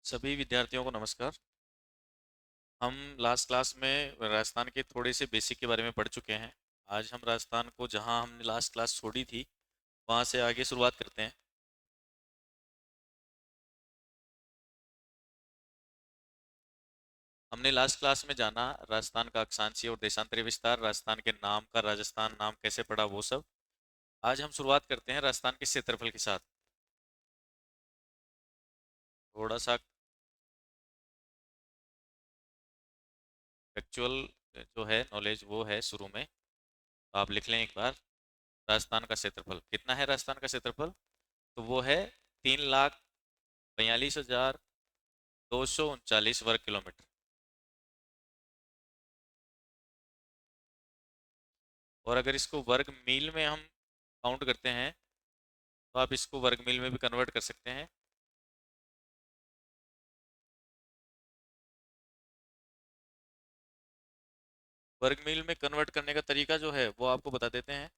सभी विद्यार्थियों को नमस्कार। हम लास्ट क्लास में राजस्थान के थोड़े से बेसिक के बारे में पढ़ चुके हैं। आज हम राजस्थान को जहां हमने लास्ट क्लास छोड़ी थी वहां से आगे शुरुआत करते हैं। हमने लास्ट क्लास में जाना राजस्थान का अक्षांशीय और देशांतरी विस्तार, राजस्थान के नाम का राजस्थान नाम कैसे पड़ा, वो सब। आज हम शुरुआत करते हैं राजस्थान के क्षेत्रफल के साथ। थोड़ा सा फैक्चुअल जो है नॉलेज वो है शुरू में, तो आप लिख लें एक बार। राजस्थान का क्षेत्रफल कितना है? राजस्थान का क्षेत्रफल तो वो है 3,42,239 वर्ग किलोमीटर। और अगर इसको वर्ग मील में हम काउंट करते हैं तो आप इसको वर्ग मील में भी कन्वर्ट कर सकते हैं। वर्ग मील में कन्वर्ट करने का तरीका जो है वो आपको बता देते हैं।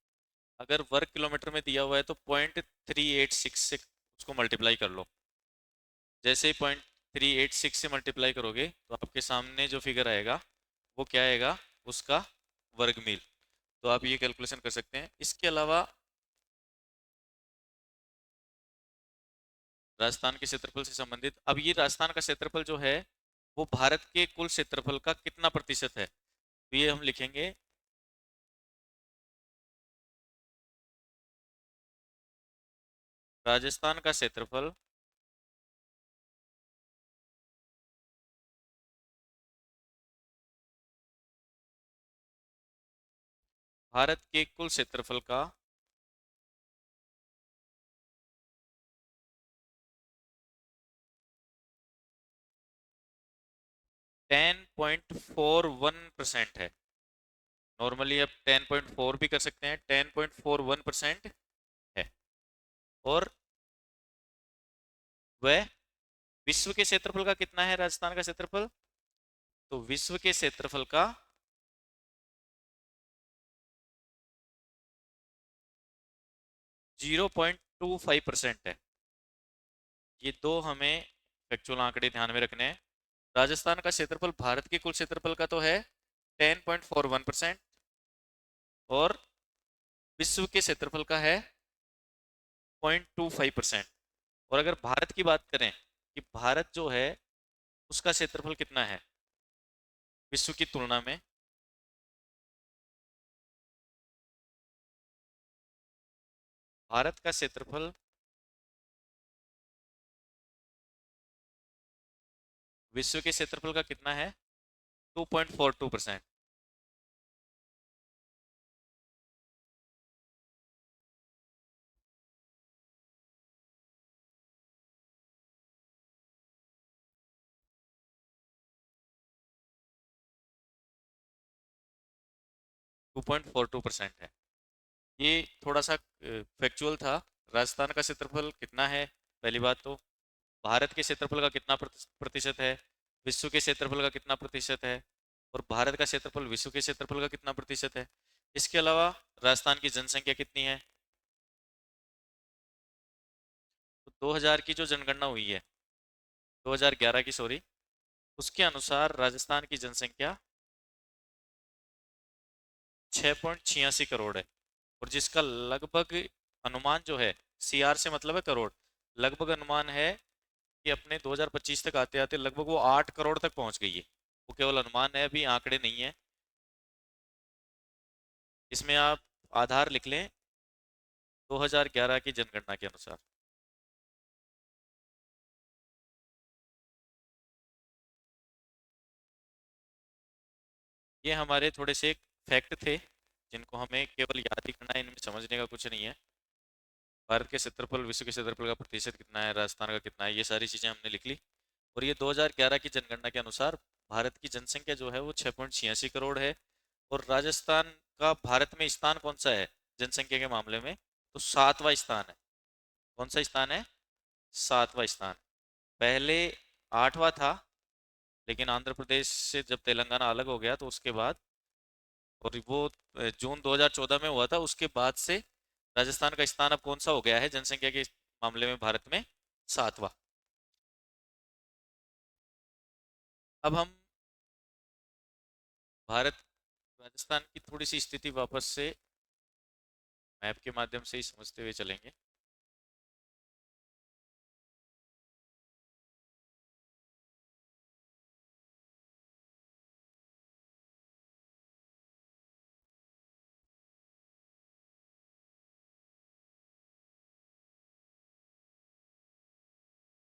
अगर वर्ग किलोमीटर में दिया हुआ है तो 0.386 से उसको मल्टीप्लाई कर लो। जैसे ही 0.386 से मल्टीप्लाई करोगे तो आपके सामने जो फिगर आएगा वो क्या आएगा? उसका वर्ग मील। तो आप ये कैलकुलेशन कर सकते हैं। इसके अलावा राजस्थान के क्षेत्रफल से संबंधित, अब ये राजस्थान का क्षेत्रफल जो है वो भारत के कुल क्षेत्रफल का कितना प्रतिशत है, तो ये हम लिखेंगे। राजस्थान का क्षेत्रफल भारत के कुल क्षेत्रफल का 10.41% है। नॉर्मली अब 10.4 भी कर सकते हैं, 10.41% है। और वह विश्व के क्षेत्रफल का कितना है? राजस्थान का क्षेत्रफल तो विश्व के क्षेत्रफल का 0.25% है। ये दो हमें फैक्चुअल आंकड़े ध्यान में रखने हैं। राजस्थान का क्षेत्रफल भारत के कुल क्षेत्रफल का तो है 10.41%, और विश्व के क्षेत्रफल का है 0.25%। और अगर भारत की बात करें कि भारत जो है उसका क्षेत्रफल कितना है विश्व की तुलना में, भारत का क्षेत्रफल विश्व के क्षेत्रफल का कितना है? 2.42%। 2.42% है। ये थोड़ा सा फैक्चुअल था। राजस्थान का क्षेत्रफल कितना है, पहली बात तो भारत के क्षेत्रफल का कितना प्रतिशत है, विश्व के क्षेत्रफल का कितना प्रतिशत है, और भारत का क्षेत्रफल विश्व के क्षेत्रफल का कितना प्रतिशत है। इसके अलावा राजस्थान की जनसंख्या कितनी है? तो 2000 की जो जनगणना हुई है, 2011 की सॉरी, उसके अनुसार राजस्थान की जनसंख्या 6.86 करोड़ है। और जिसका लगभग अनुमान जो है, सीआर से मतलब है करोड़, लगभग अनुमान है कि अपने 2025 तक आते आते लगभग वो 8 करोड़ तक पहुंच गई है। वो केवल अनुमान है, अभी आंकड़े नहीं है। इसमें आप आधार लिख लें 2011 की जनगणना के अनुसार। ये हमारे थोड़े से फैक्ट थे जिनको हमें केवल याद ही करना है, इनमें समझने का कुछ नहीं है। भारत के क्षेत्रफल, विश्व के क्षेत्रफल का प्रतिशत कितना है, राजस्थान का कितना है, ये सारी चीज़ें हमने लिख ली। और ये 2011 की जनगणना के अनुसार भारत की जनसंख्या जो है वो 6.86 करोड़ है। और राजस्थान का भारत में स्थान कौन सा है जनसंख्या के मामले में? तो सातवां स्थान है। कौन सा स्थान है? सातवां स्थान। पहले आठवां था, लेकिन आंध्र प्रदेश से जब तेलंगाना अलग हो गया तो उसके बाद, और वो जून 2014 में हुआ था, उसके बाद से राजस्थान का स्थान अब कौन सा हो गया है जनसंख्या के मामले में भारत में? सातवां। अब हम भारत राजस्थान की थोड़ी सी स्थिति वापस से मैप के माध्यम से ही समझते हुए चलेंगे।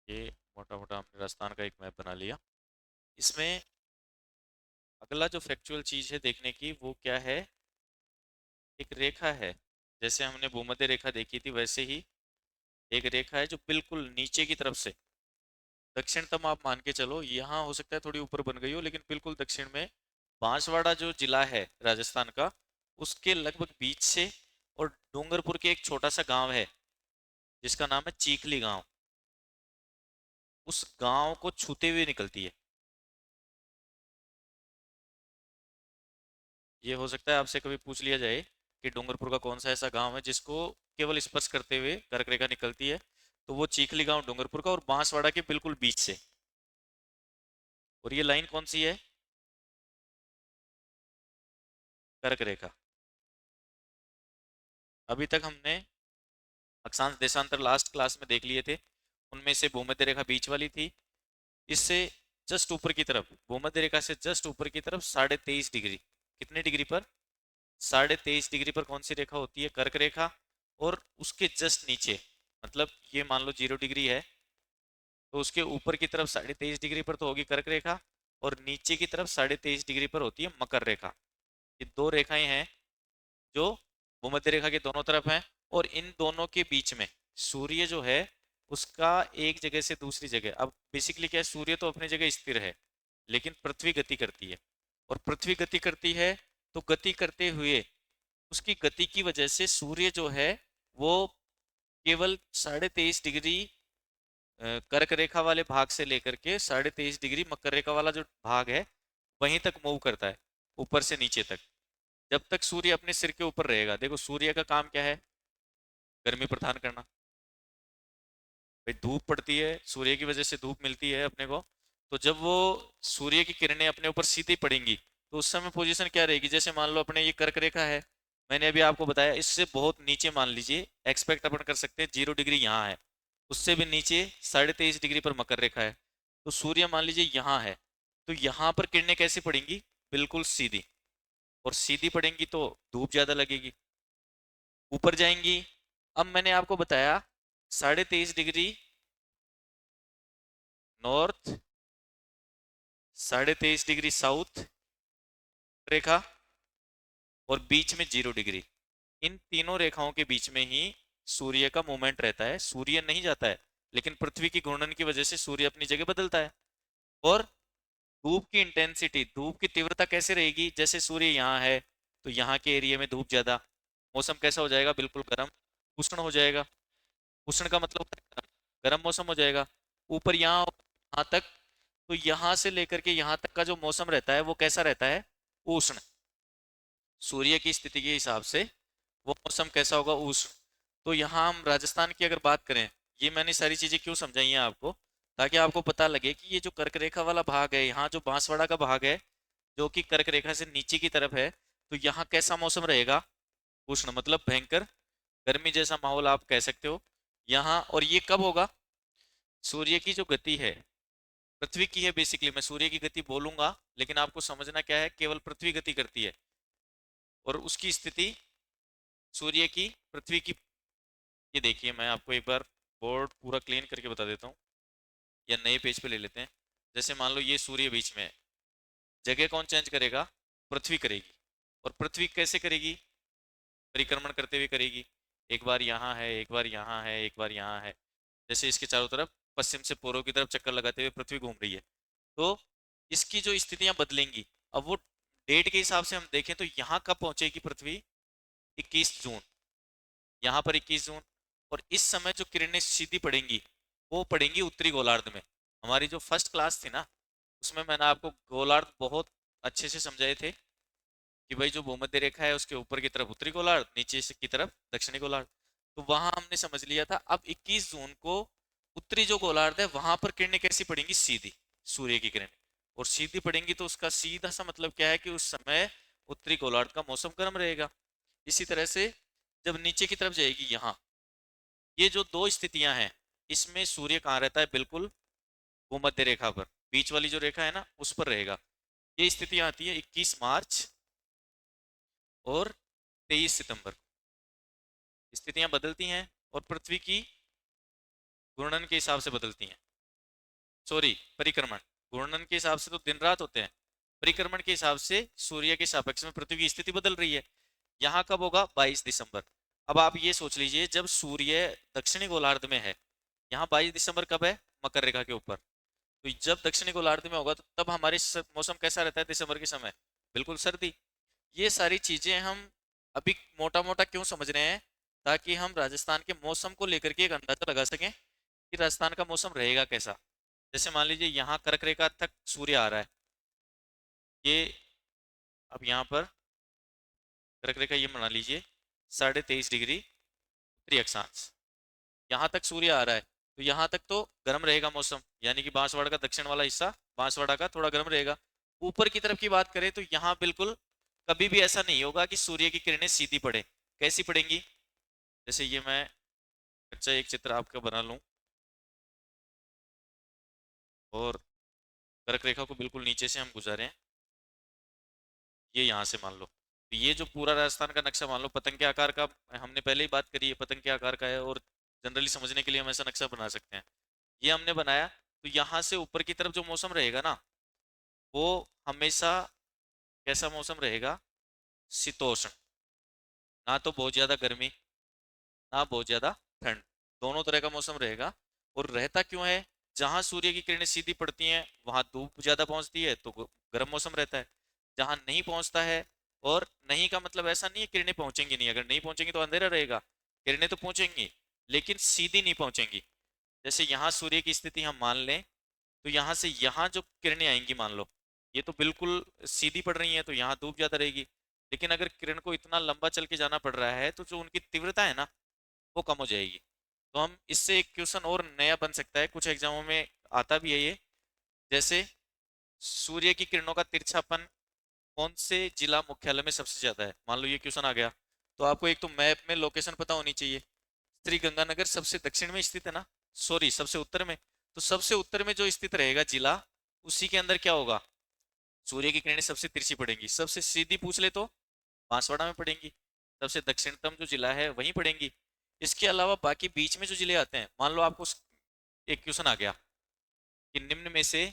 ये मोटा मोटा हमने राजस्थान का एक मैप बना लिया। इसमें अगला जो फैक्चुअल चीज है देखने की वो क्या है, एक रेखा है। जैसे हमने भूमध्य रेखा देखी थी वैसे ही एक रेखा है जो बिल्कुल नीचे की तरफ से दक्षिणतम आप मान के चलो, यहाँ हो सकता है थोड़ी ऊपर बन गई हो लेकिन बिल्कुल दक्षिण में बांसवाड़ा जो जिला है राजस्थान का, उसके लगभग बीच से और डूंगरपुर के एक छोटा सा गांव है जिसका नाम है चीखली गांव, उस गांव को छूते हुए निकलती है। ये हो सकता है आपसे कभी पूछ लिया जाए कि डूंगरपुर का कौन सा ऐसा गांव है जिसको केवल स्पर्श करते हुए कर्क रेखा निकलती है, तो वो चीखली गांव डूंगरपुर का और बांसवाड़ा के बिल्कुल बीच से। और ये लाइन कौन सी है, कर्क रेखा। अभी तक हमने अक्षांश देशांतर लास्ट क्लास में देख लिए थे, उनमें से भूमध्य रेखा बीच वाली थी। इससे जस्ट ऊपर की तरफ, भूमध्य रेखा से जस्ट ऊपर की तरफ 23.5 डिग्री, कितने डिग्री पर, 23.5 डिग्री पर कौन सी रेखा होती है, कर्क रेखा। और उसके जस्ट नीचे, मतलब ये मान लो 0 डिग्री है, तो उसके ऊपर की तरफ 23.5 डिग्री पर तो होगी कर्क रेखा, और नीचे की तरफ 23.5 डिग्री पर होती है मकर रेखा। ये दो रेखाएं हैं जो भूमध्य रेखा के दोनों तरफ हैं, और इन दोनों के बीच में सूर्य जो है उसका एक जगह से दूसरी जगह, अब बेसिकली क्या है, सूर्य तो अपनी जगह स्थिर है लेकिन पृथ्वी गति करती है, और पृथ्वी गति करती है तो गति करते हुए उसकी गति की वजह से सूर्य जो है वो केवल 23.5 डिग्री कर्क रेखा वाले भाग से लेकर के 23.5 डिग्री मकर रेखा वाला जो भाग है वहीं तक मूव करता है, ऊपर से नीचे तक। जब तक सूर्य अपने सिर के ऊपर रहेगा, देखो सूर्य का काम क्या है, गर्मी प्रदान करना। भाई धूप पड़ती है, सूर्य की वजह से धूप मिलती है अपने को, तो जब वो सूर्य की किरणें अपने ऊपर सीधी पड़ेंगी तो उस समय पोजीशन क्या रहेगी, जैसे मान लो अपने ये कर्क रेखा है, मैंने अभी आपको बताया इससे बहुत नीचे मान लीजिए, एक्सपेक्ट अपन कर सकते हैं 0 डिग्री यहाँ है, उससे भी नीचे 23.5 डिग्री पर मकर रेखा है, तो सूर्य मान लीजिए यहाँ है, तो यहाँ पर किरणें कैसी पड़ेंगी, बिल्कुल सीधी, और सीधी पड़ेंगी तो धूप ज्यादा लगेगी, ऊपर जाएंगी। अब मैंने आपको बताया 23.5 डिग्री नॉर्थ, 23.5 डिग्री साउथ रेखा, और बीच में 0 डिग्री, इन तीनों रेखाओं के बीच में ही सूर्य का मूवमेंट रहता है, सूर्य नहीं जाता है, लेकिन पृथ्वी की घूर्णन की वजह से सूर्य अपनी जगह बदलता है। और धूप की इंटेंसिटी, धूप की तीव्रता कैसे रहेगी, जैसे सूर्य यहाँ है तो यहाँ के एरिया में धूप ज्यादा, मौसम कैसा हो जाएगा, बिल्कुल गर्म उष्ण हो जाएगा। उष्ण का मतलब होता है गर्म मौसम हो जाएगा। ऊपर यहाँ तक, तो यहाँ से लेकर के यहाँ तक का जो मौसम रहता है वो कैसा रहता है, उष्ण। सूर्य की स्थिति के हिसाब से वो मौसम कैसा होगा, उष्ण। तो यहाँ हम राजस्थान की अगर बात करें, ये मैंने सारी चीजें क्यों समझाई हैं आपको, ताकि आपको पता लगे कि ये जो कर्क रेखा वाला भाग है, यहाँ जो बांसवाड़ा का भाग है जो कि कर्क रेखा से नीचे की तरफ है, तो यहाँ कैसा मौसम रहेगा, उष्ण, मतलब भयंकर गर्मी जैसा माहौल आप कह सकते हो यहाँ। और ये कब होगा, सूर्य की जो गति है, पृथ्वी की है बेसिकली, मैं सूर्य की गति बोलूंगा लेकिन आपको समझना क्या है, केवल पृथ्वी गति करती है, और उसकी स्थिति सूर्य की, पृथ्वी की। ये देखिए मैं आपको एक बार बोर्ड पूरा क्लीन करके बता देता हूँ, या नए पेज पे ले लेते हैं। जैसे मान लो ये सूर्य बीच में है, जगह कौन चेंज करेगा, पृथ्वी करेगी। और पृथ्वी कैसे करेगी, परिक्रमण करते हुए करेगी, एक बार यहाँ है, एक बार यहाँ है, एक बार यहाँ है, जैसे इसके चारों तरफ पश्चिम से पूर्व की तरफ चक्कर लगाते हुए पृथ्वी घूम रही है। तो इसकी जो स्थितियां बदलेंगी, अब वो डेट के हिसाब से हम देखें तो यहाँ कब पहुंचेगी पृथ्वी, 21 जून, यहाँ पर 21 जून। और इस समय जो किरणें सीधी पड़ेंगी वो पड़ेंगी उत्तरी गोलार्ध में। हमारी जो फर्स्ट क्लास थी ना, उसमें मैंने आपको गोलार्ध बहुत अच्छे से समझाए थे कि भाई जो भूमध्य रेखा है उसके ऊपर की तरफ उत्तरी गोलार्ध, नीचे से की तरफ दक्षिणी गोलार्ध। तो वहां हमने समझ लिया था, अब 21 जून को उत्तरी जो गोलार्ध है वहां पर किरणें कैसी पड़ेंगी, सीधी, सूर्य की किरणें। और सीधी पड़ेंगी तो उसका सीधा सा मतलब क्या है कि उस समय उत्तरी गोलार्ध का मौसम गर्म रहेगा। इसी तरह से जब नीचे की तरफ जाएगी यहाँ, ये जो दो स्थितियां हैं, इसमें सूर्य कहाँ रहता है, बिल्कुल भूमध्य रेखा पर, बीच वाली जो रेखा है ना उस पर रहेगा। ये स्थितियां आती है 21 मार्च और 23 सितंबर को। स्थितियां बदलती हैं और पृथ्वी की घूर्णन के हिसाब से बदलती हैं। सॉरी, परिक्रमण। घूर्णन के हिसाब से तो दिन रात होते हैं, परिक्रमण के हिसाब से सूर्य के सापेक्ष में पृथ्वी की स्थिति बदल रही है। यहाँ कब होगा, 22 दिसंबर। अब आप ये सोच लीजिए, जब सूर्य दक्षिणी गोलार्ध में है, यहाँ 22 दिसंबर कब है, मकर रेखा के ऊपर, तो जब दक्षिणी गोलार्ध में होगा तो तब हमारे मौसम कैसा रहता है दिसंबर के समय, बिल्कुल सर्दी। ये सारी चीजें हम अभी मोटा मोटा क्यों समझ रहे हैं, ताकि हम राजस्थान के मौसम को लेकर के एक अंदाजा लगा सकें कि राजस्थान का मौसम रहेगा कैसा। जैसे मान लीजिए यहाँ कर्क रेखा तक सूर्य आ रहा है, ये अब यहाँ पर कर्क रेखा ये बना लीजिए 23.5 डिग्री उत्तरी अक्षांश, यहाँ तक सूर्य आ रहा है, तो यहाँ तक तो गर्म रहेगा मौसम, यानी कि बांसवाड़ा का दक्षिण वाला हिस्सा, बांसवाड़ा का थोड़ा गर्म रहेगा। ऊपर की तरफ की बात करें तो यहाँ बिल्कुल कभी भी ऐसा नहीं होगा कि सूर्य की किरणें सीधी पड़े। कैसी पड़ेंगी, जैसे ये मैं अच्छा एक चित्र आपका बना लूं, और कर्क रेखा को बिल्कुल नीचे से हम गुजारे हैं, ये यहाँ से मान लो, तो ये जो पूरा राजस्थान का नक्शा मान लो पतंग के आकार का, हमने पहले ही बात करी है पतंग के आकार का है, और जनरली समझने के लिए हम ऐसा नक्शा बना सकते हैं। ये हमने बनाया, तो यहाँ से ऊपर की तरफ जो मौसम रहेगा ना, वो हमेशा कैसा मौसम रहेगा, शीतोष्ण। ना तो बहुत ज्यादा गर्मी, ना बहुत ज्यादा ठंड, दोनों तरह का मौसम रहेगा। और रहता क्यों है, जहां सूर्य की किरणें सीधी पड़ती हैं वहां धूप ज्यादा पहुंचती है तो गर्म मौसम रहता है। जहां नहीं पहुंचता है, और नहीं का मतलब ऐसा नहीं है किरणें पहुंचेंगी नहीं, अगर नहीं पहुंचेंगी तो अंधेरा रहेगा, किरणें तो पहुंचेंगी लेकिन सीधी नहीं पहुंचेंगी। जैसे यहाँ सूर्य की स्थिति हम मान लें, तो यहाँ से यहाँ जो किरणें आएंगी मान लो, ये तो बिल्कुल सीधी पड़ रही हैं तो यहाँ धूप ज्यादा रहेगी, लेकिन अगर किरण को इतना लंबा चल के जाना पड़ रहा है तो जो उनकी तीव्रता है ना वो कम हो जाएगी। तो हम इससे एक क्वेश्चन और नया बन सकता है, कुछ एग्जामों में आता भी है ये, जैसे सूर्य की किरणों का तिरछापन कौन से जिला मुख्यालय में सबसे ज्यादा है, मान लो ये क्वेश्चन आ गया, तो आपको एक तो मैप में लोकेशन पता होनी चाहिए। श्री गंगानगर सबसे दक्षिण में स्थित है ना, सॉरी सबसे उत्तर में, तो सबसे उत्तर में जो स्थित रहेगा जिला, उसी के अंदर क्या होगा, सूर्य की किरणें सबसे तिरछी पड़ेंगी। सबसे सीधी पूछ ले तो बांसवाड़ा में पड़ेंगी, सबसे दक्षिणतम जो जिला है वहीं पड़ेंगी। इसके अलावा बाकी बीच में जो जिले आते हैं, मान लो आपको एक क्वेश्चन आ गया कि निम्न में से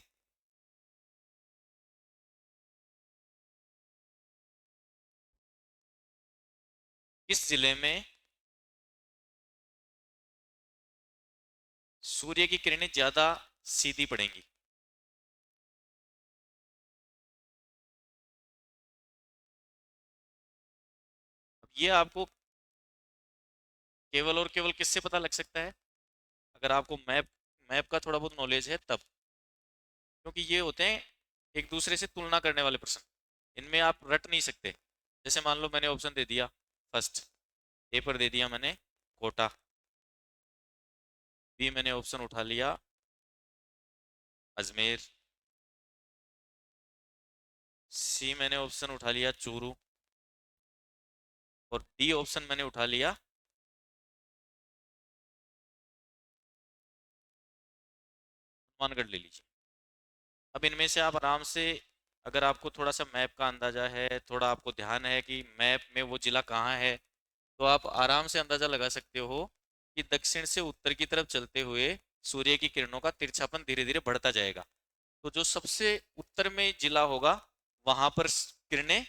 किस जिले में सूर्य की किरणें ज्यादा सीधी पड़ेंगी। अब ये आपको केवल और केवल किससे पता लग सकता है, अगर आपको मैप मैप का थोड़ा बहुत नॉलेज है तब, क्योंकि ये होते हैं एक दूसरे से तुलना करने वाले प्रश्न, इनमें आप रट नहीं सकते। जैसे मान लो मैंने ऑप्शन दे दिया फर्स्ट, ए पर दे दिया मैंने कोटा, बी मैंने ऑप्शन उठा लिया अजमेर, सी मैंने ऑप्शन उठा लिया चूरू, और डी ऑप्शन मैंने उठा लिया हनुमानगढ़ ले लीजिए। अब इनमें से आप आराम से, अगर आपको थोड़ा सा मैप का अंदाजा है, थोड़ा आपको ध्यान है कि मैप में वो जिला कहाँ है, तो आप आराम से अंदाजा लगा सकते हो कि दक्षिण से उत्तर की तरफ चलते हुए सूर्य की किरणों का तिरछापन धीरे धीरे बढ़ता जाएगा। तो जो सबसे उत्तर में जिला होगा वहां पर किरणें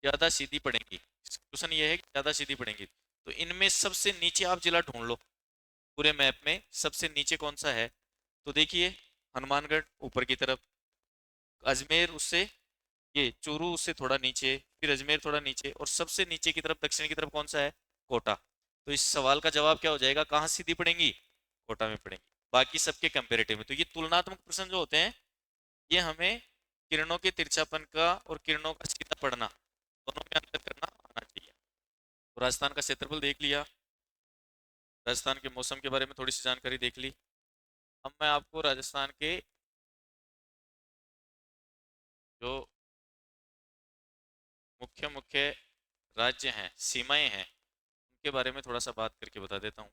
ज्यादा सीधी पड़ेंगी। क्वेश्चन ये है कि ज्यादा सीधी पड़ेंगी, तो इनमें सबसे नीचे आप जिला ढूंढ लो, पूरे मैप में सबसे नीचे कौन सा है, तो देखिए हनुमानगढ़ ऊपर की तरफ, अजमेर उससे, ये चूरू उससे थोड़ा नीचे, फिर अजमेर थोड़ा नीचे, और सबसे नीचे की तरफ दक्षिण की तरफ कौन सा है, कोटा। तो इस सवाल का जवाब क्या हो जाएगा, कहाँ सीधी पड़ेंगी, कोटा में पड़ेंगी, बाकी सबके कंपेरेटिव में। तो ये तुलनात्मक प्रश्न जो होते हैं, ये हमें किरणों के तिरछापन का और किरणों का सीधा पड़ना दोनों में अंतर करना आना चाहिए। तो राजस्थान का क्षेत्रफल देख लिया, राजस्थान के मौसम के बारे में थोड़ी सी जानकारी देख ली, अब मैं आपको राजस्थान के जो मुख्य मुख्य राज्य हैं, सीमाएं हैं, उनके बारे में थोड़ा सा बात करके बता देता हूँ।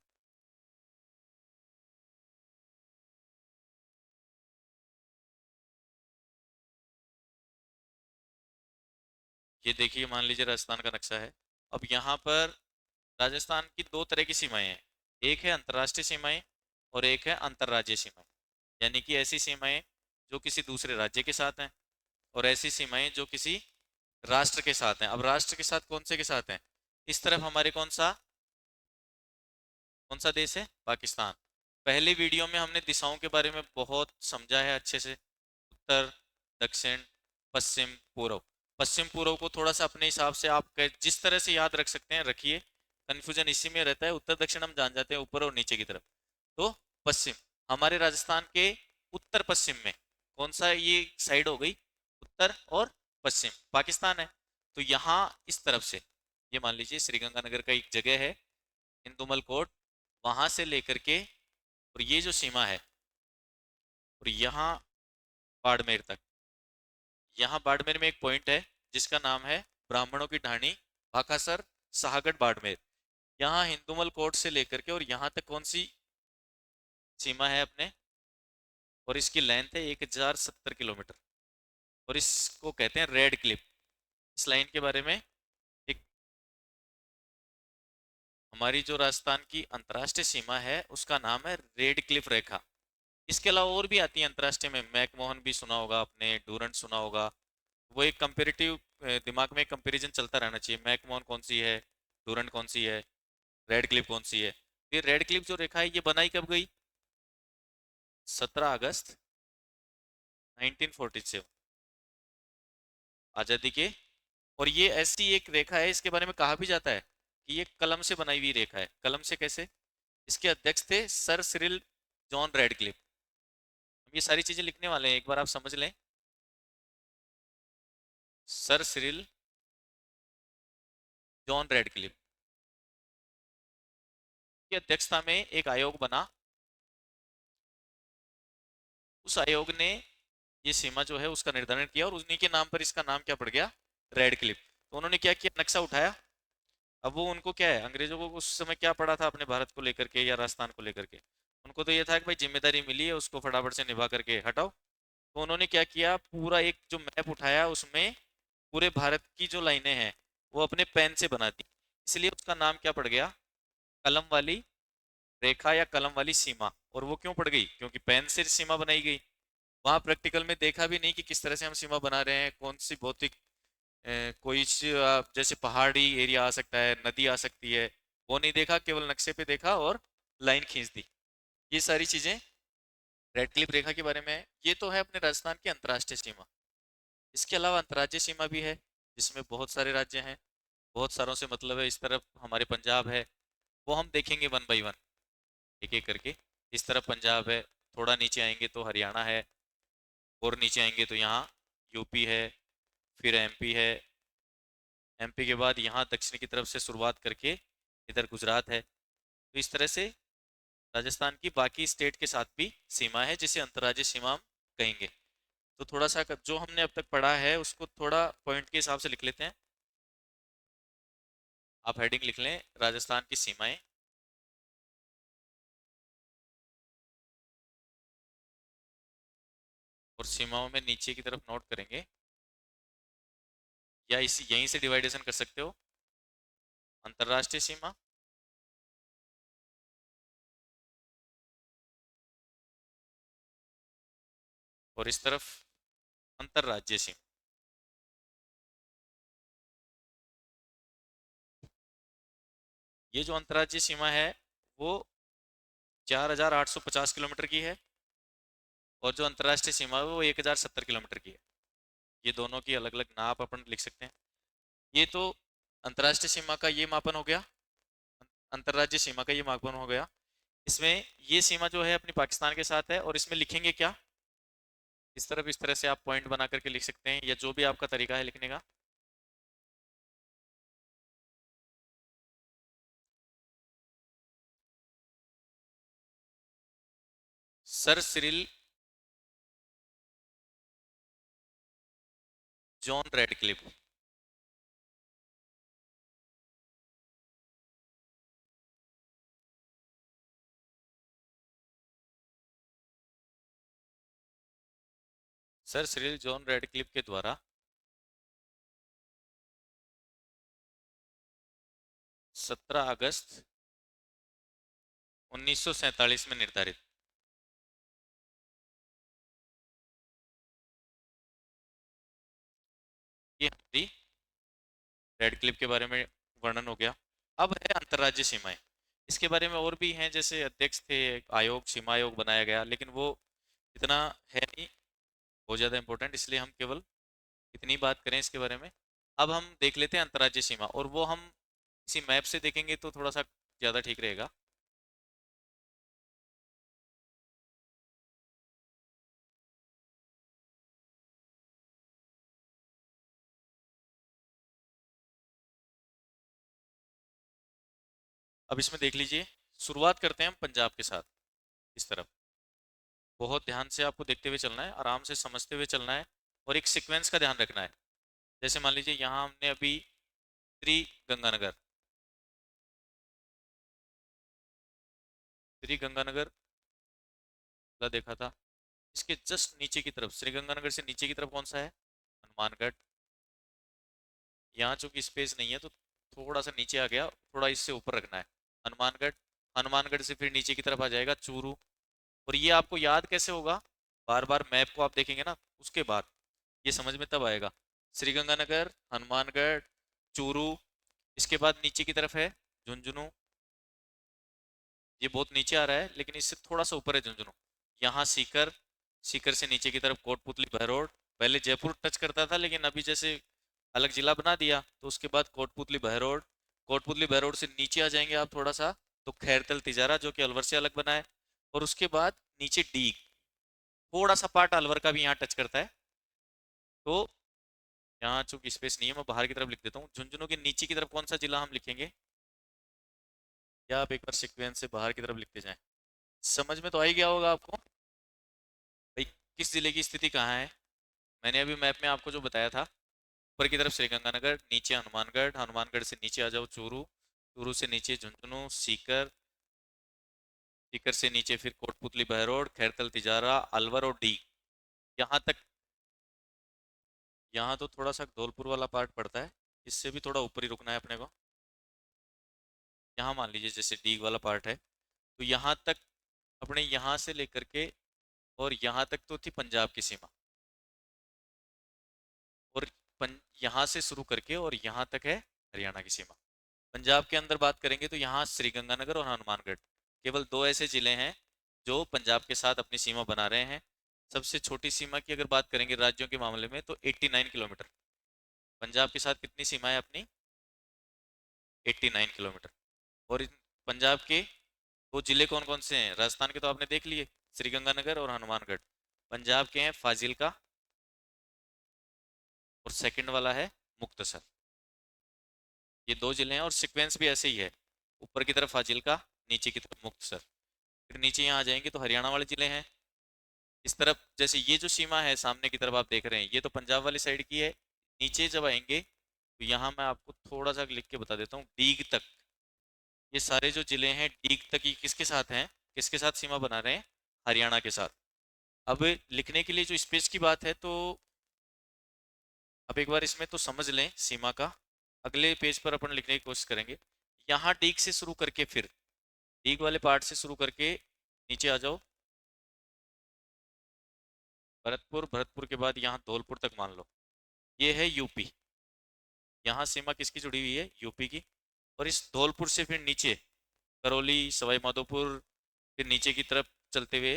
ये देखिए, मान लीजिए राजस्थान का नक्शा है। अब यहाँ पर राजस्थान की दो तरह की सीमाएं हैं। एक है अंतर्राष्ट्रीय सीमाएं और एक है अंतर्राज्यीय सीमाएं। यानी कि ऐसी सीमाएं जो किसी दूसरे राज्य के साथ हैं, और ऐसी सीमाएं जो किसी राष्ट्र के साथ हैं। अब राष्ट्र के साथ कौन से के साथ हैं? इस तरफ हमारे कौन सा देश है? पाकिस्तान। पहले वीडियो में हमने दिशाओं के बारे में बहुत समझा है अच्छे से। उत्तर, दक्षिण, पश्चिम, पूर्व। पश्चिम पूर्व को थोड़ा सा अपने हिसाब से आप जिस तरह से याद रख सकते हैं रखिए। कंफ्यूजन इसी में रहता है। उत्तर दक्षिण हम जान जाते हैं, ऊपर और नीचे की तरफ। तो पश्चिम, हमारे राजस्थान के उत्तर पश्चिम में कौन सा ये साइड हो गई? उत्तर और पश्चिम पाकिस्तान है। तो यहाँ इस तरफ से, ये मान लीजिए श्रीगंगानगर का एक जगह है, इंदुमल कोट, वहां से लेकर के और ये जो सीमा है, और यहाँ बाड़मेर तक। यहाँ बाड़मेर में एक पॉइंट है जिसका नाम है ब्राह्मणों की ढाणी, भाखासर, साहगढ़, बाड़मेर। यहाँ हिंदुमल कोट से लेकर के और यहाँ तक कौन सी सीमा है अपने? और इसकी लेंथ है 1070 किलोमीटर। और इसको कहते हैं रेड क्लिप। इस लाइन के बारे में एक, हमारी जो राजस्थान की अंतर्राष्ट्रीय सीमा है उसका नाम है रेड क्लिफ रेखा। इसके अलावा और भी आती है अंतर्राष्ट्रीय में, मैकमोहन भी सुना होगा आपने, डूरंट सुना होगा। वो एक कंपेरेटिव, दिमाग में कंपैरिजन चलता रहना चाहिए, मैकमोहन कौन सी है, डूरंट कौन सी है, रेड क्लिफ कौन सी है। ये रेड क्लिफ जो रेखा है ये बनाई कब गई? 17 अगस्त 1947, आजादी के। और ये ऐसी एक रेखा है, इसके बारे में कहा भी जाता है कि ये कलम से बनाई हुई रेखा है। कलम से कैसे? इसके अध्यक्ष थे सर सिरिल जॉन रेडक्लिफ। हम ये सारी चीजें लिखने वाले हैं, एक बार आप समझ लें। सर सिरिल जॉन रेडक्लिफ की अध्यक्षता में एक आयोग बना। उस आयोग ने ये सीमा जो है उसका निर्धारण किया, और उन्हीं के नाम पर इसका नाम क्या पड़ गया? Red Cliff. तो उन्होंने क्या किया, नक्शा उठाया। अब वो उनको क्या है, अंग्रेजों को उस समय क्या पड़ा था अपने भारत को लेकर के या राजस्थान को लेकर के? उनको तो ये था कि भाई जिम्मेदारी मिली है, उसको फटाफट से निभा करके हटाओ। तो उन्होंने क्या किया, पूरा एक जो मैप उठाया, उसमें पूरे भारत की जो लाइनें हैं वो अपने पेन से बना दी। इसलिए उसका नाम क्या पड़ गया? कलम वाली रेखा या कलम वाली सीमा। और वो क्यों पड़ गई? क्योंकि पेन से सीमा बनाई गई। वहां प्रैक्टिकल में देखा भी नहीं कि किस तरह से हम सीमा बना रहे हैं, कौन सी भौतिक जैसे पहाड़ी एरिया आ सकता है, नदी आ सकती है, वो नहीं देखा, केवल नक्शे पे देखा और लाइन खींच दी। ये सारी चीजें रेड क्लिफ रेखा के बारे में है। ये तो है अपने राजस्थान की अंतर्राष्ट्रीय सीमा। इसके अलावा अंतर्राज्यीय सीमा भी है, जिसमें बहुत सारे राज्य हैं। बहुत सारों से मतलब है, इस तरफ हमारे पंजाब है, वो हम देखेंगे वन बाई वन, एक एक करके। इस तरफ पंजाब है, थोड़ा नीचे आएंगे तो हरियाणा है, और नीचे आएंगे तो यहाँ यूपी है, फिर एमपी है। एमपी के बाद यहाँ दक्षिण की तरफ से शुरुआत करके इधर गुजरात है। तो इस तरह से राजस्थान की बाकी स्टेट के साथ भी सीमा है, जिसे अंतर्राज्यीय सीमा हम कहेंगे। तो थोड़ा सा जो हमने अब तक पढ़ा है उसको थोड़ा पॉइंट के हिसाब से लिख लेते हैं। आप हेडिंग लिख लें, राजस्थान की सीमाएं। और सीमाओं में नीचे की तरफ नोट करेंगे, या इसी यहीं से डिवाइडेशन कर सकते हो। अंतर्राष्ट्रीय सीमा, और इस तरफ अंतर्राज्यीय सीमा। ये जो अंतर्राज्यीय सीमा है वो 4850 किलोमीटर की है, और जो अंतर्राष्ट्रीय सीमा है वो 1070 किलोमीटर की है। ये दोनों की अलग अलग नाप अपन लिख सकते हैं। ये तो अंतर्राष्ट्रीय सीमा का ये मापन हो गया, अंतर्राज्यीय सीमा का ये मापन हो गया। इसमें ये सीमा जो है अपनी पाकिस्तान के साथ है, और इसमें लिखेंगे क्या? इस तरफ इस तरह से आप पॉइंट बना करके लिख सकते हैं, या जो भी आपका तरीका है लिखने का। Sir Cyril John Radcliffe. Sir Cyril John Radcliffe के द्वारा 17 अगस्त 1947 में निर्धारित। ये हमारी रेडक्लिफ के बारे में वर्णन हो गया। अब है अंतर्राज्यीय सीमाएं। इसके बारे में और भी हैं, जैसे अध्यक्ष थे, एक आयोग, सीमा आयोग बनाया गया, लेकिन वो इतना है नहीं बहुत ज़्यादा इंपॉर्टेंट, इसलिए हम केवल इतनी बात करें इसके बारे में। अब हम देख लेते हैं अंतर्राज्यीय सीमा, और वो हम किसी मैप से देखेंगे तो थोड़ा सा ज़्यादा ठीक रहेगा। अब इसमें देख लीजिए, शुरुआत करते हैं हम पंजाब के साथ। इस तरफ बहुत ध्यान से आपको देखते हुए चलना है, आराम से समझते हुए चलना है, और एक सीक्वेंस का ध्यान रखना है। जैसे मान लीजिए यहाँ हमने अभी श्री गंगानगर, श्री गंगानगर का देखा था। इसके जस्ट नीचे की तरफ, श्री गंगानगर से नीचे की तरफ कौन सा है? हनुमानगढ़। यहाँ चूंकि स्पेस नहीं है तो थोड़ा सा नीचे आ गया, थोड़ा इससे ऊपर रखना है। हनुमानगढ़। हनुमानगढ़ से फिर नीचे की तरफ आ जाएगा चूरू। और ये आपको याद कैसे होगा? बार बार मैप को आप देखेंगे ना, उसके बाद ये समझ में तब आएगा। श्री गंगानगर, हनुमानगढ़, चूरू। इसके बाद नीचे की तरफ है झुंझुनू। ये बहुत नीचे आ रहा है, लेकिन इससे थोड़ा सा ऊपर है झुंझुनू। यहाँ सीकर। सीकर से नीचे की तरफ कोटपुतली, बहरोड। पहले जयपुर टच करता था, लेकिन अभी जैसे अलग जिला बना दिया तो उसके बाद कोटपुतली, बहरोड। कोटपुतली बहरोड से नीचे आ जाएंगे आप थोड़ा सा, तो खैरतल तिजारा, जो कि अलवर से अलग बना है। और उसके बाद नीचे डीग, थोड़ा सा पार्ट अलवर का भी यहाँ टच करता है। तो यहाँ चूंकि स्पेस नहीं है, मैं बाहर की तरफ लिख देता हूँ। झुंझुनू के नीचे की तरफ कौन सा जिला हम लिखेंगे? या आप एक बार सिक्वेंस से बाहर की तरफ लिखते जाएं। समझ में तो आ ही गया होगा आपको भाई, किस जिले की स्थिति कहाँ है। मैंने अभी मैप में आपको जो बताया था, ऊपर की तरफ श्रीगंगानगर, नीचे हनुमानगढ़, हनुमानगढ़ से नीचे आ जाओ चूरू, चूरू से नीचे झुंझुनू, सीकर, सीकर से नीचे फिर कोटपुतली, बहरोड, खैरतल तिजारा, अलवर और डी। यहाँ तक। यहाँ तो थोड़ा सा धौलपुर वाला पार्ट पड़ता है, इससे भी थोड़ा ऊपर ही रुकना है अपने को। यहाँ मान लीजिए जैसे डीग वाला पार्ट है, तो यहाँ तक अपने यहाँ से लेकर के और यहाँ तक तो थी पंजाब की सीमा। और यहाँ से शुरू करके और यहाँ तक है हरियाणा की सीमा। पंजाब के अंदर बात करेंगे तो यहाँ श्रीगंगानगर और हनुमानगढ़ केवल दो ऐसे जिले हैं जो पंजाब के साथ अपनी सीमा बना रहे हैं। सबसे छोटी सीमा की अगर बात करेंगे राज्यों के मामले में, तो 89 किलोमीटर। पंजाब के साथ कितनी सीमा है अपनी? 89 किलोमीटर। और पंजाब के वो जिले कौन कौन से हैं? राजस्थान के तो आपने देख लिए, श्रीगंगानगर और हनुमानगढ़। पंजाब के हैं फाजिल्का, और सेकंड वाला है मुक्तसर। ये दो जिले हैं, और सीक्वेंस भी ऐसे ही है, ऊपर की तरफ फाजिल्का, नीचे की तरफ मुक्तसर। फिर नीचे यहाँ आ जाएंगे तो हरियाणा वाले जिले हैं। इस तरफ जैसे ये जो सीमा है सामने की तरफ आप देख रहे हैं, ये तो पंजाब वाली साइड की है। नीचे जब आएंगे तो यहाँ मैं आपको थोड़ा सा लिख के बता देता हूँ, डीग तक। ये सारे जो जिले हैं डीग तक, ये किसके साथ हैं, किसके साथ सीमा बना रहे हैं? हरियाणा के साथ। अब लिखने के लिए जो स्पेस की बात है, तो अब एक बार इसमें तो समझ लें सीमा का। अगले पेज पर अपन लिखने की कोशिश करेंगे। यहाँ डीग से शुरू करके, फिर डीग वाले पार्ट से शुरू करके नीचे आ जाओ भरतपुर, भरतपुर के बाद यहाँ धौलपुर तक मान लो। ये है यूपी। यहाँ सीमा किसकी जुड़ी हुई है? यूपी की। और इस धौलपुर से फिर नीचे करौली, सवाई माधोपुर, फिर नीचे की तरफ चलते हुए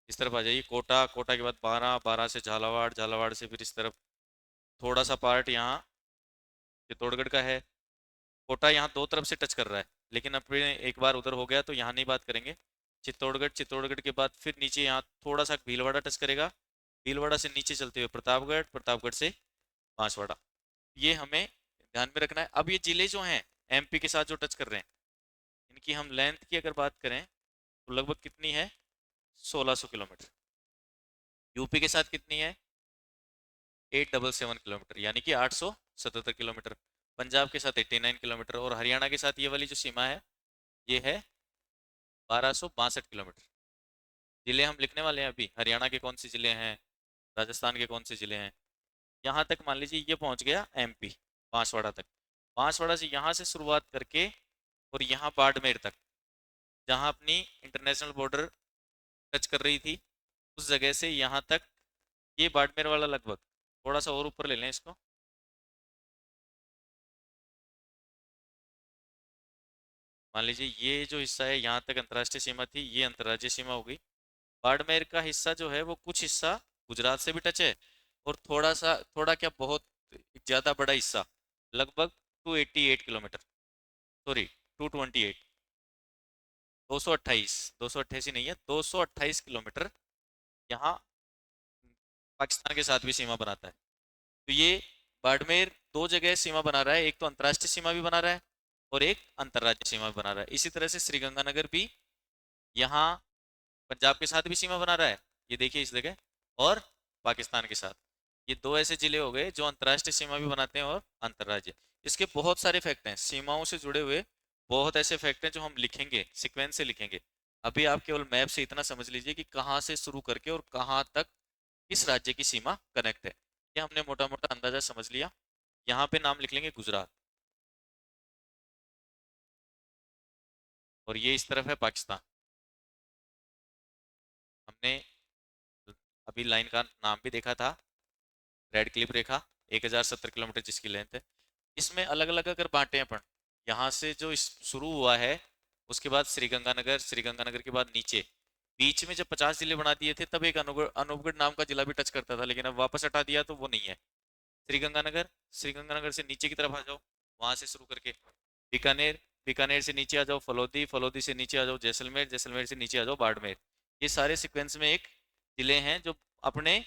इस तरफ आ जाइए कोटा, कोटा के बाद बारां, बारां से झालावाड़, झालावाड़ से फिर इस तरफ थोड़ा सा पार्ट यहाँ चित्तौड़गढ़ का है। कोटा यहाँ दो तरफ से टच कर रहा है, लेकिन अपने एक बार उधर हो गया तो यहाँ नहीं बात करेंगे। चित्तौड़गढ़, चित्तौड़गढ़ के बाद फिर नीचे यहाँ थोड़ा सा भीलवाड़ा टच करेगा। भीलवाड़ा से नीचे चलते हुए प्रतापगढ़, प्रतापगढ़ से बांसवाड़ा। ये हमें ध्यान में रखना है। अब ये जिले जो हैं एमपी के साथ जो टच कर रहे हैं, इनकी हम लेंथ की अगर बात करें तो लगभग कितनी है? 1600 किलोमीटर। यूपी के साथ कितनी है? 877 किलोमीटर, यानी कि 877 किलोमीटर। पंजाब के साथ 89 किलोमीटर, और हरियाणा के साथ ये वाली जो सीमा है ये है 1262 किलोमीटर। जिले हम लिखने वाले हैं अभी, हरियाणा के कौन से जिले हैं, राजस्थान के कौन से जिले हैं। यहाँ तक मान लीजिए ये पहुंच गया एमपी, बांसवाड़ा तक। बांसवाड़ा से यहाँ से शुरुआत करके और यहाँ बाड़मेर तक, जहाँ अपनी इंटरनेशनल बॉर्डर टच कर रही थी, उस जगह से यहाँ तक, ये बाड़मेर वाला लगभग, थोड़ा सा और ऊपर ले लें इसको, मान लीजिए ये जो हिस्सा है यहाँ तक अंतर्राष्ट्रीय सीमा थी, ये अंतर्राज्यीय सीमा हो गई। बाड़मेर का हिस्सा जो है वो कुछ हिस्सा गुजरात से भी टच है, और थोड़ा सा, थोड़ा क्या, बहुत ज़्यादा बड़ा हिस्सा, लगभग 288 किलोमीटर, सॉरी 228, 228, 288 नहीं है, 228 किलोमीटर यहाँ पाकिस्तान के साथ भी सीमा बनाता है। तो ये बाड़मेर दो जगह सीमा बना रहा है, एक तो अंतर्राष्ट्रीय सीमा भी बना रहा है और एक अंतर्राज्यीय सीमा भी बना रहा है। इसी तरह से श्रीगंगानगर भी यहाँ पंजाब के साथ भी सीमा बना रहा है, ये देखिए इस जगह, और पाकिस्तान के साथ। ये दो ऐसे जिले हो गए जो अंतर्राष्ट्रीय सीमा भी बनाते हैं और अंतर्राज्य। इसके बहुत सारे फैक्ट हैं, सीमाओं से जुड़े हुए बहुत ऐसे फैक्ट हैं जो हम लिखेंगे, सीक्वेंस से लिखेंगे। अभी आप केवल मैप से इतना समझ लीजिए कि कहाँ से शुरू करके और कहाँ तक किस राज्य की सीमा कनेक्ट है, ये हमने मोटा मोटा अंदाजा समझ लिया। यहाँ पे नाम लिख लेंगे गुजरात, और ये इस तरफ है पाकिस्तान। हमने अभी लाइन का नाम भी देखा था, रेड क्लिप रेखा, 1070 किलोमीटर जिसकी लेंथ है। इसमें अलग अलग अगर बांटे अपन, यहाँ से जो इस शुरू हुआ है, उसके बाद श्रीगंगानगर, श्रीगंगानगर के बाद नीचे, बीच में जब 50 जिले बना दिए थे तब एक अनूपगढ़ नाम का जिला भी टच करता था, लेकिन अब वापस हटा दिया तो वो नहीं है। श्रीगंगानगर, श्रीगंगानगर से नीचे की तरफ आ जाओ, वहां से शुरू करके बीकानेर, बीकानेर से नीचे आ जाओ फलोदी, फलोदी से नीचे आ जाओ जैसलमेर, जैसलमेर से नीचे आ जाओ बाड़मेर। ये सारे सीक्वेंस में एक जिले हैं जो अपने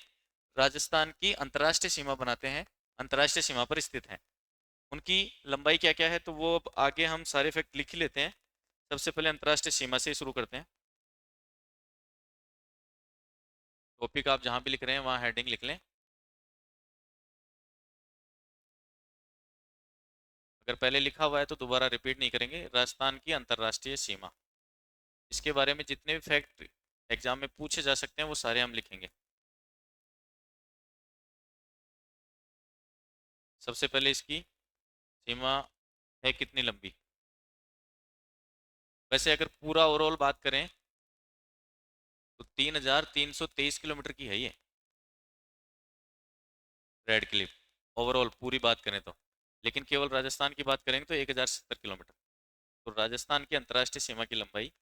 राजस्थान की अंतर्राष्ट्रीय सीमा बनाते हैं, अंतर्राष्ट्रीय सीमा पर स्थित हैं। उनकी लंबाई क्या क्या है तो वो अब आगे हम सारे फैक्ट लिख ही लेते हैं। सबसे पहले अंतर्राष्ट्रीय सीमा से शुरू करते हैं। टॉपिक आप जहाँ भी लिख रहे हैं वहाँ हेडिंग लिख लें। अगर पहले लिखा हुआ है तो दोबारा रिपीट नहीं करेंगे। राजस्थान की अंतर्राष्ट्रीय सीमा, इसके बारे में जितने भी फैक्ट एग्जाम में पूछे जा सकते हैं वो सारे हम लिखेंगे। सबसे पहले इसकी सीमा है कितनी लंबी। वैसे अगर पूरा ओवरऑल बात करें तो 3323 किलोमीटर की है ये रेड क्लिफ, ओवरऑल पूरी बात करें तो। लेकिन केवल राजस्थान की बात करेंगे तो 1070 किलोमीटर। तो राजस्थान की अंतर्राष्ट्रीय सीमा की लंबाई,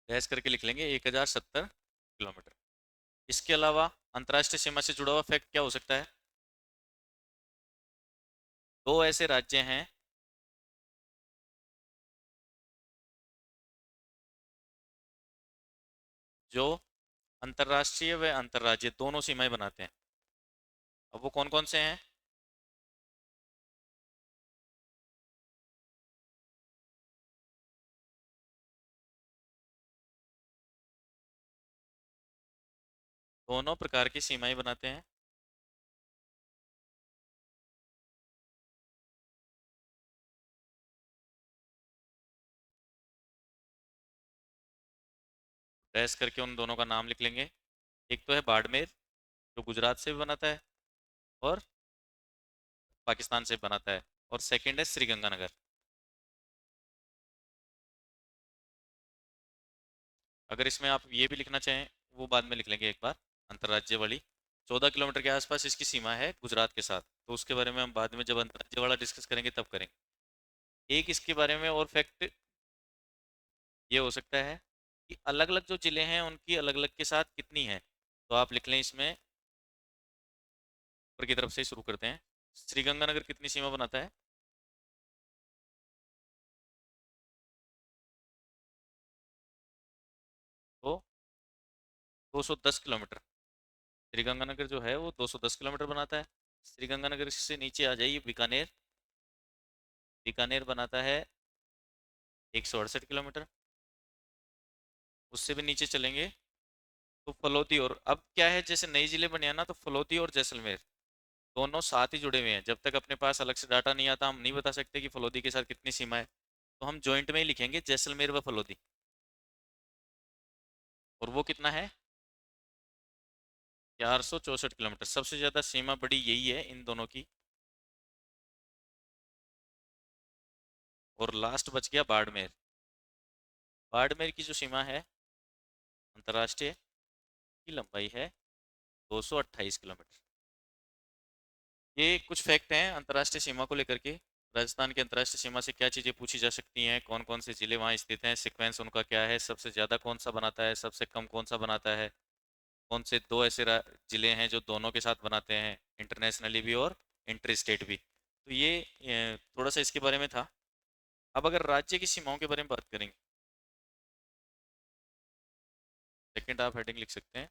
बहस करके लिख लेंगे 1070 किलोमीटर। इसके अलावा अंतर्राष्ट्रीय सीमा से जुड़ा हुआ फैक्ट क्या हो सकता है? दो ऐसे राज्य हैं जो अंतर्राष्ट्रीय व अंतर्राज्यीय दोनों सीमाएं बनाते हैं। अब वो कौन कौन से हैं? दोनों प्रकार की सीमाएं बनाते हैं। बहस करके उन दोनों का नाम लिख लेंगे। एक तो है बाड़मेर जो गुजरात से भी बनाता है और पाकिस्तान से बनाता है, और सेकंड है श्रीगंगानगर। अगर इसमें आप ये भी लिखना चाहें वो बाद में लिख लेंगे एक बार। अंतर्राज्य वाली 14 किलोमीटर के आसपास इसकी सीमा है गुजरात के साथ, तो उसके बारे में हम बाद में जब अंतर्राज्य वाला डिस्कस करेंगे तब करेंगे। एक इसके बारे में और फैक्ट ये हो सकता है कि अलग अलग जो जिले हैं उनकी अलग अलग के साथ कितनी है, तो आप लिख लें इसमें, ऊपर की तरफ से शुरू करते हैं। श्रीगंगानगर कितनी सीमा बनाता है? 210 किलोमीटर। श्रीगंगानगर जो है वो 210 किलोमीटर बनाता है। श्रीगंगानगर से नीचे आ जाइए, बीकानेर। बीकानेर बनाता है 168 किलोमीटर। उससे भी नीचे चलेंगे तो फलोदी, और अब क्या है, जैसे नई जिले बने हैं ना, तो फलोदी और जैसलमेर दोनों साथ ही जुड़े हुए हैं। जब तक अपने पास अलग से डाटा नहीं आता, हम नहीं बता सकते कि फलोदी के साथ कितनी सीमा है। तो हम जॉइंट में ही लिखेंगे जैसलमेर व फलोदी। और वो कितना है? 464 किलोमीटर। सबसे ज़्यादा सीमा बड़ी यही है इन दोनों की। और लास्ट बच गया बाड़मेर। बाड़मेर की जो सीमा है अंतर्राष्ट्रीय, की लंबाई है 228 किलोमीटर। ये कुछ फैक्ट हैं अंतर्राष्ट्रीय सीमा को लेकर के। राजस्थान की अंतर्राष्ट्रीय सीमा से क्या चीज़ें पूछी जा सकती हैं, कौन कौन से जिले वहाँ स्थित हैं, सीक्वेंस उनका क्या है, सबसे ज़्यादा कौन सा बनाता है, सबसे कम कौन सा बनाता है, कौन से दो ऐसे जिले हैं जो दोनों के साथ बनाते हैं, इंटरनेशनली भी और इंटर स्टेट भी। तो ये थोड़ा सा इसके बारे में था। अब अगर राज्य की सीमाओं के बारे में बात करेंगे, सेकंड आप हेडिंग लिख सकते हैं,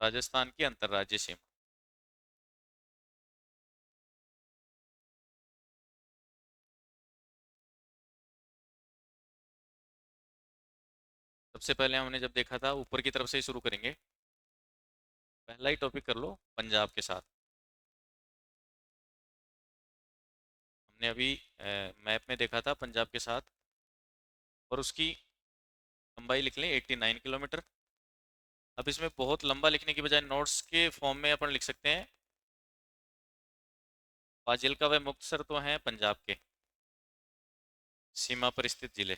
राजस्थान की अंतर्राज्यीय सीमा। सबसे पहले हमने जब देखा था, ऊपर की तरफ से ही शुरू करेंगे। पहला ही टॉपिक कर लो पंजाब के साथ। हमने अभी मैप में देखा था पंजाब के साथ, और उसकी लंबाई लिख लें 89 किलोमीटर। अब इसमें बहुत लंबा लिखने की बजाय नोट्स के फॉर्म में अपन लिख सकते हैं, फाजिल्का व मुक्तसर तो हैं पंजाब के सीमा पर स्थित जिले।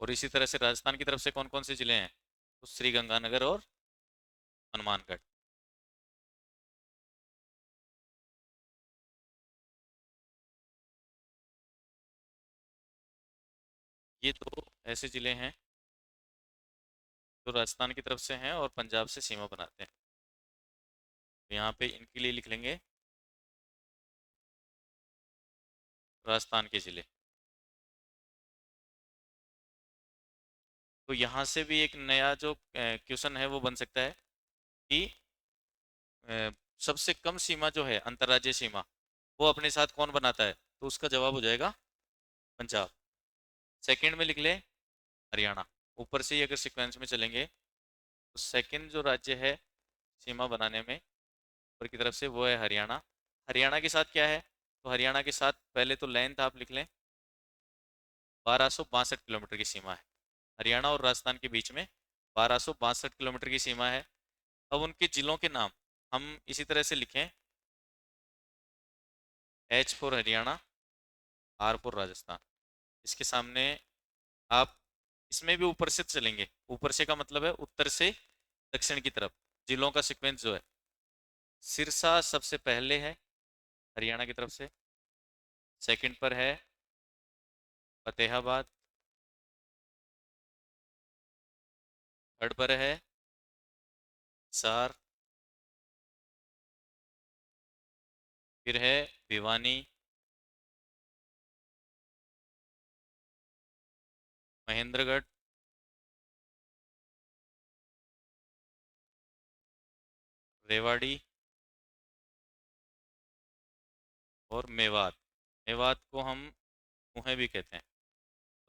और इसी तरह से राजस्थान की तरफ से कौन कौन से जिले हैं? तो श्री गंगानगर और हनुमानगढ़। ये दो ऐसे जिले हैं जो राजस्थान की तरफ से हैं और पंजाब से सीमा बनाते हैं। तो यहाँ पे इनके लिए लिख लेंगे राजस्थान के जिले। तो यहाँ से भी एक नया जो क्वेश्चन है वो बन सकता है कि सबसे कम सीमा जो है अंतर्राज्यीय सीमा, वो अपने साथ कौन बनाता है? तो उसका जवाब हो जाएगा पंजाब। सेकंड में लिख ले हरियाणा। ऊपर से ही अगर सीक्वेंस में चलेंगे तो सेकंड जो राज्य है सीमा बनाने में ऊपर की तरफ से, वो है हरियाणा। हरियाणा के साथ क्या है? तो हरियाणा के साथ पहले तो लेंथ आप लिख लें, 1262 किलोमीटर की सीमा है। हरियाणा और राजस्थान के बीच में 1262 किलोमीटर की सीमा है। अब उनके जिलों के नाम हम इसी तरह से लिखें, H for Haryana, R for Rajasthan. इसके सामने आप इसमें भी ऊपर से चलेंगे। ऊपर से का मतलब है उत्तर से दक्षिण की तरफ जिलों का सीक्वेंस जो है। सिरसा सबसे पहले है हरियाणा की तरफ से, सेकंड पर है फतेहाबाद, थर्ड पर है हिसार, फिर है भिवानी, महेंद्रगढ़, रेवाड़ी और मेवात। मेवात को हम मुहे भी कहते हैं,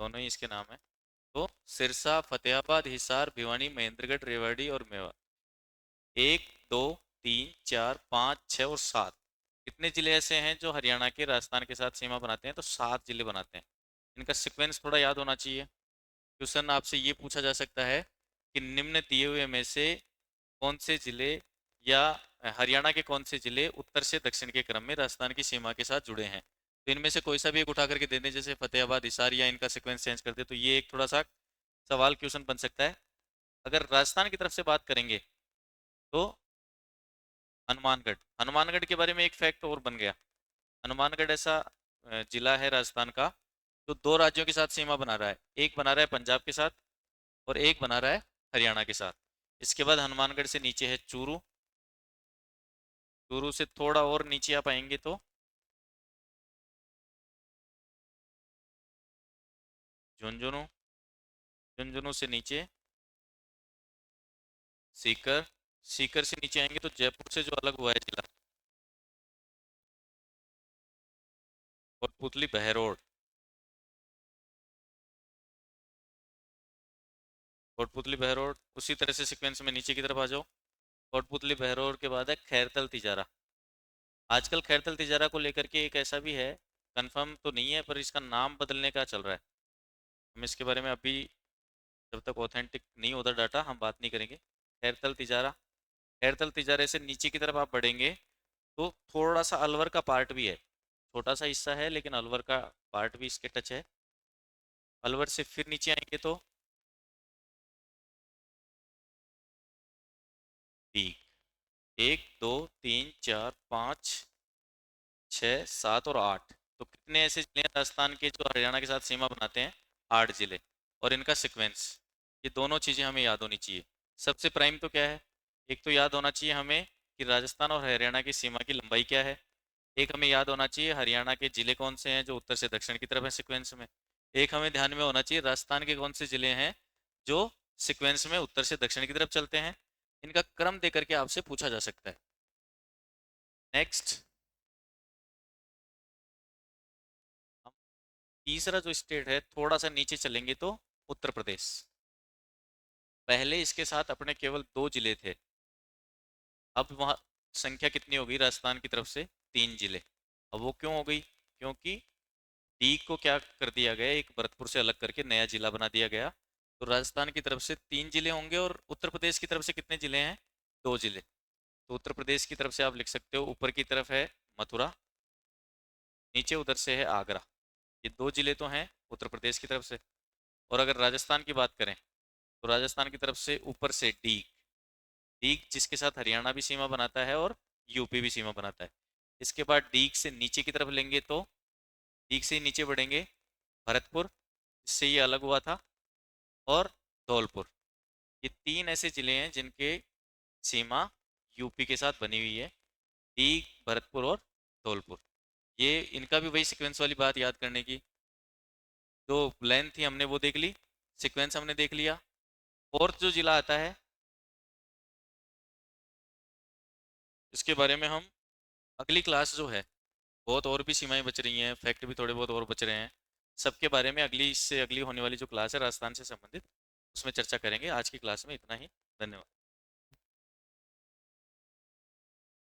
दोनों ही इसके नाम है। तो सिरसा, फतेहाबाद, हिसार, भिवानी, महेंद्रगढ़, रेवाड़ी और मेवात। एक, दो, तीन, चार, पाँच, छः और सात, कितने जिले ऐसे हैं जो हरियाणा के राजस्थान के साथ सीमा बनाते हैं? तो 7 जिले बनाते हैं। इनका सीक्वेंस थोड़ा याद होना चाहिए। क्वेश्चन आपसे ये पूछा जा सकता है कि निम्न दिए हुए में से कौन से जिले, या हरियाणा के कौन से जिले उत्तर से दक्षिण के क्रम में राजस्थान की सीमा के साथ जुड़े हैं? तो इनमें से कोई सा भी एक उठा करके दे दें, जैसे फतेहाबाद, हिसार, या इनका सीक्वेंस चेंज कर दे, तो ये एक थोड़ा सा सवाल क्वेश्चन बन सकता है। अगर राजस्थान की तरफ से बात करेंगे तो हनुमानगढ़। हनुमानगढ़ के बारे में एक फैक्ट और बन गया। हनुमानगढ़ ऐसा जिला है राजस्थान का जो दो राज्यों के साथ सीमा बना रहा है। एक बना रहा है पंजाब के साथ और एक बना रहा है हरियाणा के साथ। इसके बाद हनुमानगढ़ से नीचे है चूरू। चूरू से थोड़ा और नीचे आप आएंगे तो झुंझुनू। झुंझुनू से नीचे सीकर। सीकर से नीचे आएंगे तो जयपुर से जो अलग हुआ है जिला, कोटपुतली बहरोड। कोटपुतली बहरोड उसी तरह से सीक्वेंस में नीचे की तरफ आ जाओ। कोटपुतली बहरोड के बाद है खैरतल तिजारा। आजकल खैरतल तिजारा को लेकर के एक ऐसा भी है, कंफर्म तो नहीं है, पर इसका नाम बदलने का चल रहा है। हम इसके बारे में अभी, जब तक ऑथेंटिक नहीं होता डाटा, हम बात नहीं करेंगे। खैरतल तिजारा। खैरतल तिजारे से नीचे की तरफ आप बढ़ेंगे तो थोड़ा सा अलवर का पार्ट भी है, छोटा सा हिस्सा है लेकिन अलवर का पार्ट भी इसके टच है। अलवर से फिर नीचे आएंगे तो ठीक। 1 2 3 4 5 6 7 और 8, तो कितने ऐसे जिले हैं राजस्थान के जो हरियाणा के साथ सीमा बनाते हैं? 8 जिले। और इनका सिक्वेंस, ये दोनों चीज़ें हमें याद होनी चाहिए। सबसे प्राइम तो क्या है, एक तो याद होना चाहिए हमें कि राजस्थान और हरियाणा की सीमा की लंबाई क्या है। एक हमें याद होना चाहिए हरियाणा के जिले कौन से हैं जो उत्तर से दक्षिण की तरफ है सिक्वेंस में। एक हमें ध्यान में होना चाहिए राजस्थान के कौन से जिले हैं जो सिक्वेंस में उत्तर से दक्षिण की तरफ चलते हैं। इनका क्रम दे करके आपसे पूछा जा सकता है। नेक्स्ट, हम तीसरा जो स्टेट है थोड़ा सा नीचे चलेंगे तो उत्तर प्रदेश। पहले इसके साथ अपने केवल 2 जिले थे, अब वहाँ संख्या कितनी हो गई राजस्थान की तरफ से? 3 जिले। अब वो क्यों हो गई? क्योंकि दीग को क्या कर दिया गया, एक भरतपुर से अलग करके नया जिला बना दिया गया। तो राजस्थान की तरफ से 3 जिले होंगे और उत्तर प्रदेश की तरफ से कितने जिले हैं? 2 जिले। तो उत्तर प्रदेश की तरफ से आप लिख सकते हो, ऊपर की तरफ है मथुरा, नीचे उधर से है आगरा। ये 2 जिले तो हैं उत्तर प्रदेश की तरफ से। और अगर राजस्थान की बात करें तो राजस्थान की तरफ से ऊपर से डीग। डीग जिसके साथ हरियाणा भी सीमा बनाता है और यूपी भी सीमा बनाता है। इसके बाद डीग से नीचे की तरफ लेंगे तो डीग से ही नीचे बढ़ेंगे भरतपुर, इससे ये अलग हुआ था, और धौलपुर। ये 3 ऐसे जिले हैं जिनके सीमा यूपी के साथ बनी हुई है, डीग, भरतपुर और धौलपुर। ये इनका भी वही सीक्वेंस वाली बात याद करने की, जो लेंथ थी हमने वो देख ली, सीक्वेंस हमने देख लिया। फोर्थ जो जिला आता है इसके बारे में हम अगली क्लास जो है, बहुत और भी सीमाएं बच रही हैं, फैक्ट भी थोड़े बहुत और बच रहे हैं, सबके बारे में अगली, इससे अगली होने वाली जो क्लास है राजस्थान से संबंधित, उसमें चर्चा करेंगे। आज की क्लास में इतना ही। धन्यवाद।